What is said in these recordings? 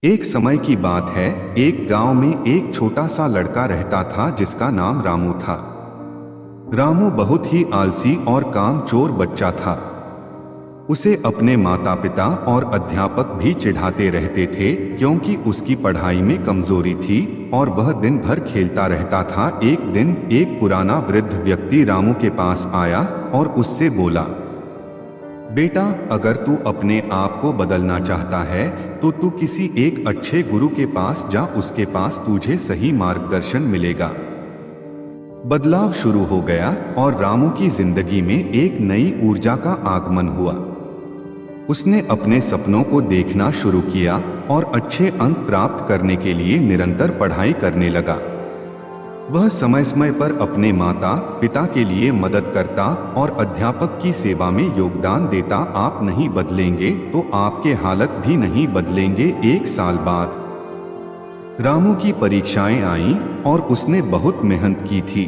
एक समय की बात है। एक गांव में एक छोटा सा लड़का रहता था जिसका नाम रामू था। रामू बहुत ही आलसी और कामचोर बच्चा था। उसे अपने माता पिता और अध्यापक भी चिढ़ाते रहते थे क्योंकि उसकी पढ़ाई में कमजोरी थी और वह दिन भर खेलता रहता था। एक दिन एक पुराना वृद्ध व्यक्ति रामू के पास आया और उससे बोला, बेटा, अगर तू अपने आप को बदलना चाहता है तो तू किसी एक अच्छे गुरु के पास जा। उसके पास तुझे सही मार्गदर्शन मिलेगा। बदलाव शुरू हो गया और रामू की जिंदगी में एक नई ऊर्जा का आगमन हुआ। उसने अपने सपनों को देखना शुरू किया और अच्छे अंक प्राप्त करने के लिए निरंतर पढ़ाई करने लगा। वह समय समय पर अपने माता पिता के लिए मदद करता और अध्यापक की सेवा में योगदान देता। आप नहीं बदलेंगे तो आपके हालत भी नहीं बदलेंगे। एक साल बाद रामू की परीक्षाएं आईं और उसने बहुत मेहनत की थी।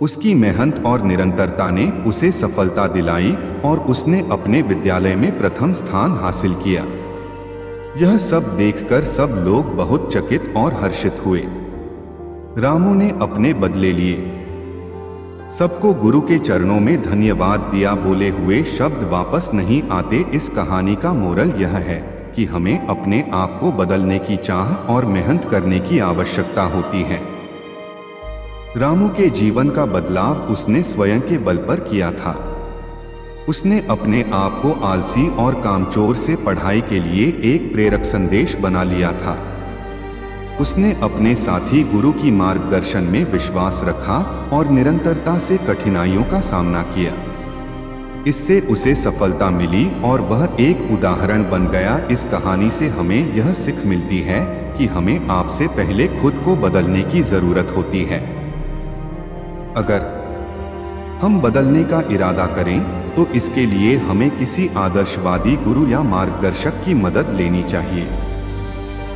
उसकी मेहनत और निरंतरता ने उसे सफलता दिलाई और उसने अपने विद्यालय में प्रथम स्थान हासिल किया। यह सब देखकर सब लोग बहुत चकित और हर्षित हुए। रामू ने अपने बदले लिए। सबको गुरु के चरणों में धन्यवाद दिया। बोले हुए शब्द वापस नहीं आते। इस कहानी का मोरल यह है कि हमें अपने आप को बदलने की चाह और मेहनत करने की आवश्यकता होती है। रामू के जीवन का बदलाव उसने स्वयं के बल पर किया था। उसने अपने आप को आलसी और कामचोर से पढ़ाई के लिए एक प्रेरक संदेश बना लिया था। उसने अपने साथी गुरु की मार्गदर्शन में विश्वास रखा और निरंतरता से कठिनाइयों का सामना किया। इससे उसे सफलता मिली और वह एक उदाहरण बन गया। इस कहानी से हमें यह सीख मिलती है कि हमें आपसे पहले खुद को बदलने की जरूरत होती है। अगर हम बदलने का इरादा करें तो इसके लिए हमें किसी आदर्शवादी गुरु या मार्गदर्शक की मदद लेनी चाहिए।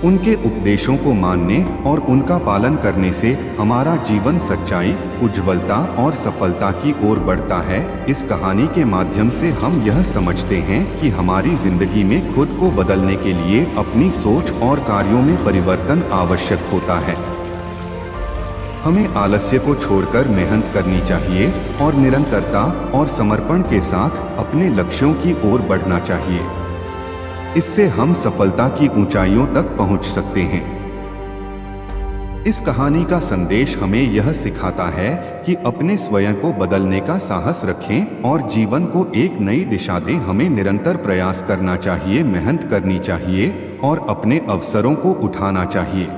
उनके उपदेशों को मानने और उनका पालन करने से हमारा जीवन सच्चाई, उज्ज्वलता और सफलता की ओर बढ़ता है। इस कहानी के माध्यम से हम यह समझते हैं कि हमारी जिंदगी में खुद को बदलने के लिए अपनी सोच और कार्यों में परिवर्तन आवश्यक होता है। हमें आलस्य को छोड़कर मेहनत करनी चाहिए और निरंतरता और समर्पण के साथ अपने लक्ष्यों की ओर बढ़ना चाहिए। इससे हम सफलता की ऊंचाइयों तक पहुंच सकते हैं। इस कहानी का संदेश हमें यह सिखाता है कि अपने स्वयं को बदलने का साहस रखें और जीवन को एक नई दिशा दें। हमें निरंतर प्रयास करना चाहिए, मेहनत करनी चाहिए और अपने अवसरों को उठाना चाहिए।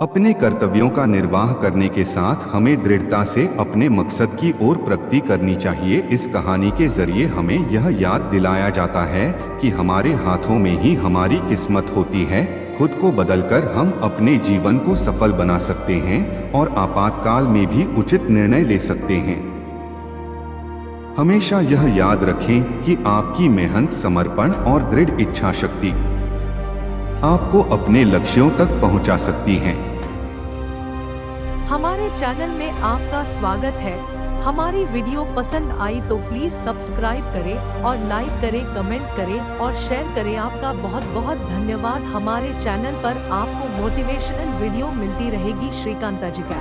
अपने कर्तव्यों का निर्वाह करने के साथ हमें दृढ़ता से अपने मकसद की ओर प्रगति करनी चाहिए। इस कहानी के जरिए हमें यह याद दिलाया जाता है कि हमारे हाथों में ही हमारी किस्मत होती है। खुद को बदलकर हम अपने जीवन को सफल बना सकते हैं और आपातकाल में भी उचित निर्णय ले सकते हैं। हमेशा यह याद रखें कि आपकी मेहनत, समर्पण और दृढ़ इच्छा शक्ति आपको अपने लक्ष्यों तक पहुंचा सकती हैं। हमारे चैनल में आपका स्वागत है। हमारी वीडियो पसंद आई तो प्लीज सब्सक्राइब करें और लाइक करें, कमेंट करें और शेयर करें। आपका बहुत बहुत धन्यवाद। हमारे चैनल पर आपको मोटिवेशनल वीडियो मिलती रहेगी। श्रीकांता जी का